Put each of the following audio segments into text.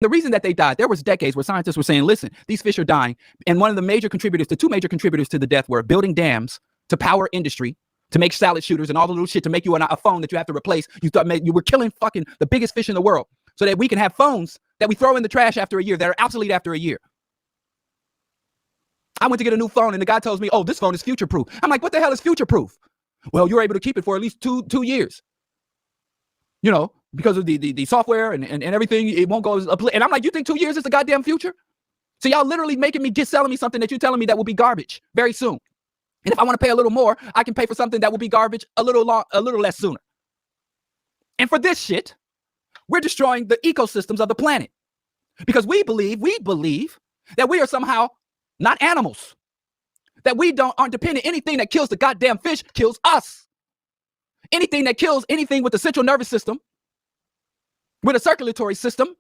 The reason that they died, there was decades where scientists were saying, listen, these fish are dying. And one of the major contributors, the two major contributors to the death were building dams to power industry, to make salad shooters and all the little shit to make you a phone that you have to replace. You thought you were killing fucking the biggest fish in the world so that we can have phones that we throw in the trash after a year, that are obsolete after a year. I went to get a new phone and the guy tells me, oh, this phone is future proof. I'm like, what the hell is future proof? Well, you're able to keep it for at least two years. You know, because of the software and everything, it won't go. And I'm like, you think 2 years is the goddamn future? So y'all literally making me selling me something that you're telling me that will be garbage very soon. And if I want to pay a little more, I can pay for something that will be garbage a little less sooner. And for this shit, we're destroying the ecosystems of the planet because we believe that we are somehow not animals, that we aren't dependent. Anything that kills the goddamn fish kills us. Anything that kills anything with the central nervous system, with a circulatory system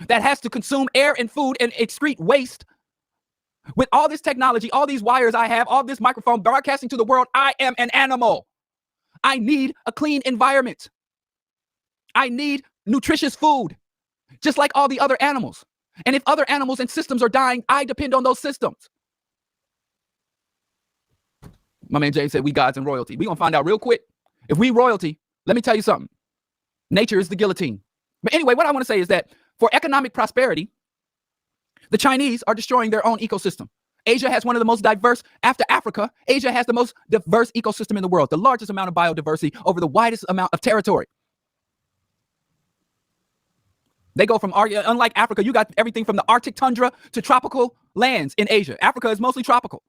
that has to consume air and food and excrete waste, with all this technology, all these wires I have, all this microphone broadcasting to the world, I am an animal. I need a clean environment. I need nutritious food, just like all the other animals. And if other animals and systems are dying, I depend on those systems. My man James said we gods and royalty. We're going to find out real quick. If we royalty, let me tell you something. Nature is the guillotine. But anyway, what I want to say is that for economic prosperity, the Chinese are destroying their own ecosystem. Asia has one of the most diverse, after Africa, Asia has the most diverse ecosystem in the world, the largest amount of biodiversity over the widest amount of territory. They go from, unlike Africa, you got everything from the Arctic tundra to tropical lands in Asia. Africa is mostly tropical.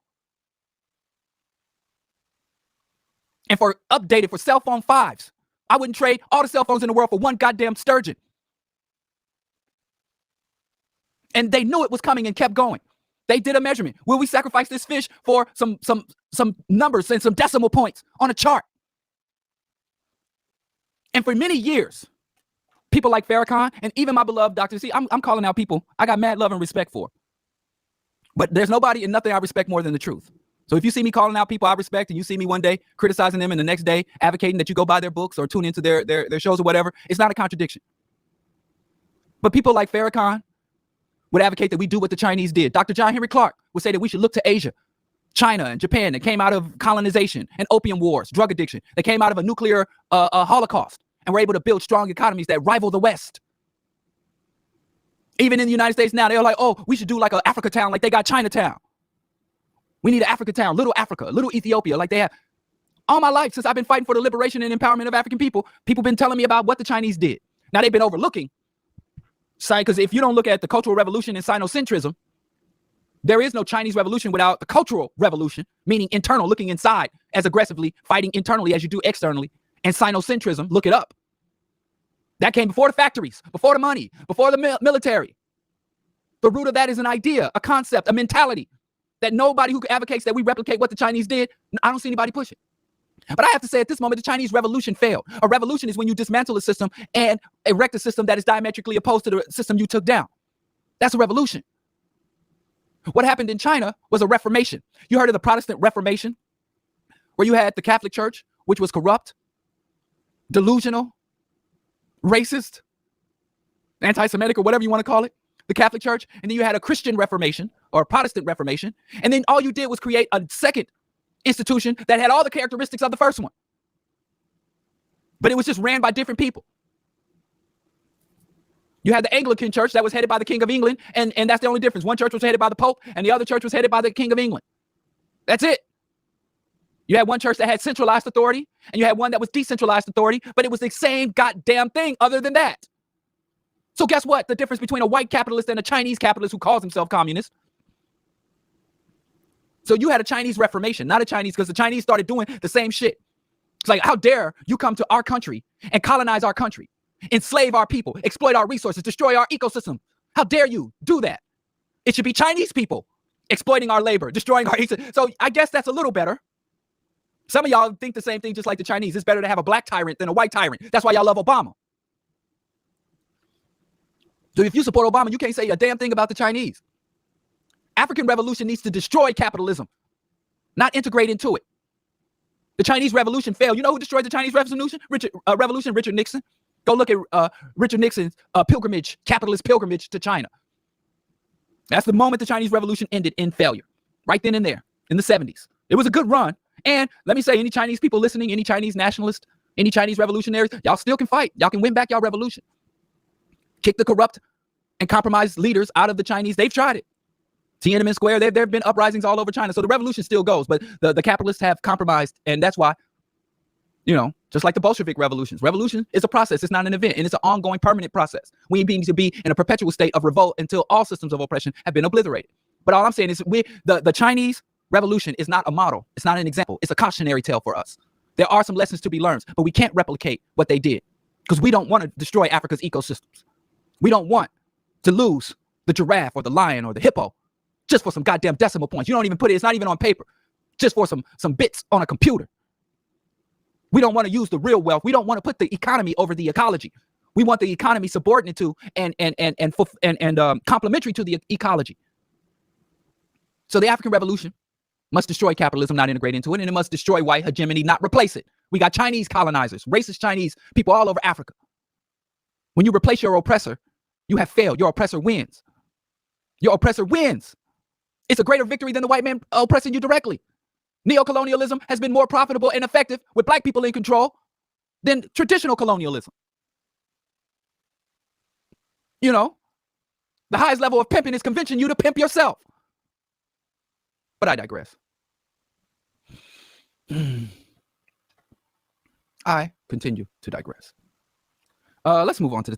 And for cell phone 5s, I wouldn't trade all the cell phones in the world for one goddamn sturgeon. And they knew it was coming and kept going. They did a measurement. Will we sacrifice this fish for some numbers and some decimal points on a chart? And for many years, people like Farrakhan and even my beloved Dr. C, I'm calling out people I got mad love and respect for. But there's nobody and nothing I respect more than the truth. So if you see me calling out people I respect and you see me one day criticizing them and the next day advocating that you go buy their books or tune into their shows or whatever, it's not a contradiction. But people like Farrakhan would advocate that we do what the Chinese did. Dr. John Henry Clark would say that we should look to Asia, China and Japan that came out of colonization and opium wars, drug addiction, that came out of a nuclear holocaust and were able to build strong economies that rival the West. Even in the United States now, they're like, oh, we should do like an Africa town like they got Chinatown. We need an Africa town, little Africa, little Ethiopia, like they have. All my life, since I've been fighting for the liberation and empowerment of African people, people been telling me about what the Chinese did. Now they've been overlooking, because if you don't look at the Cultural Revolution and Sinocentrism, there is no Chinese revolution without the Cultural Revolution, meaning internal, looking inside as aggressively, fighting internally as you do externally. And Sinocentrism, look it up. That came before the factories, before the money, before the military. The root of that is an idea, a concept, a mentality that nobody who advocates that we replicate what the Chinese did, I don't see anybody push it. But I have to say at this moment, the Chinese revolution failed. A revolution is when you dismantle a system and erect a system that is diametrically opposed to the system you took down. That's a revolution. What happened in China was a reformation. You heard of the Protestant Reformation, where you had the Catholic Church, which was corrupt, delusional, racist, anti-Semitic, or whatever you want to call it, the Catholic Church. And then you had a Christian Reformation or a Protestant Reformation. And then all you did was create a second institution that had all the characteristics of the first one. But it was just ran by different people. You had the Anglican Church that was headed by the King of England, and that's the only difference. One church was headed by the Pope, and the other church was headed by the King of England. That's it. You had one church that had centralized authority, and you had one that was decentralized authority, but it was the same goddamn thing other than that. So guess what? The difference between a white capitalist and a Chinese capitalist who calls himself communist. So you had a Chinese Reformation, not a Chinese, because the Chinese started doing the same shit. It's like, how dare you come to our country and colonize our country, enslave our people, exploit our resources, destroy our ecosystem. How dare you do that? It should be Chinese people exploiting our labor, destroying our ecosystem. So I guess that's a little better. Some of y'all think the same thing just like the Chinese. It's better to have a black tyrant than a white tyrant. That's why y'all love Obama. So if you support Obama, you can't say a damn thing about the Chinese. African revolution needs to destroy capitalism, not integrate into it. The Chinese revolution failed. You know who destroyed the Chinese revolution? Richard Nixon. Go look at Richard Nixon's capitalist pilgrimage to China. That's the moment the Chinese Revolution ended in failure, right then and there in the 70s. It was a good run. And let me say, any Chinese people listening, any Chinese nationalists, any Chinese revolutionaries, y'all still can fight. Y'all can win back y'all revolution. Kick the corrupt and compromised leaders out of the Chinese. They've tried it. Tiananmen Square, there have been uprisings all over China. So the revolution still goes, but the capitalists have compromised. And that's why, just like the Bolshevik revolutions, revolution is a process. It's not an event, and it's an ongoing permanent process. We need to be in a perpetual state of revolt until all systems of oppression have been obliterated. But all I'm saying is the Chinese revolution is not a model. It's not an example. It's a cautionary tale for us. There are some lessons to be learned, but we can't replicate what they did because we don't want to destroy Africa's ecosystems. We don't want to lose the giraffe or the lion or the hippo just for some goddamn decimal points. You don't even put it, it's not even on paper, just for some bits on a computer. We don't want to use the real wealth. We don't want to put the economy over the ecology. We want the economy subordinate to and complementary to the ecology. So the African Revolution must destroy capitalism, not integrate into it, and it must destroy white hegemony, not replace it. We got Chinese colonizers, racist Chinese people all over Africa. When you replace your oppressor, you have failed. Your oppressor wins. Your oppressor wins. It's a greater victory than the white man oppressing you directly. Neocolonialism has been more profitable and effective with black people in control than traditional colonialism. The highest level of pimping is convincing you to pimp yourself. But I digress. I continue to digress. Let's move on to the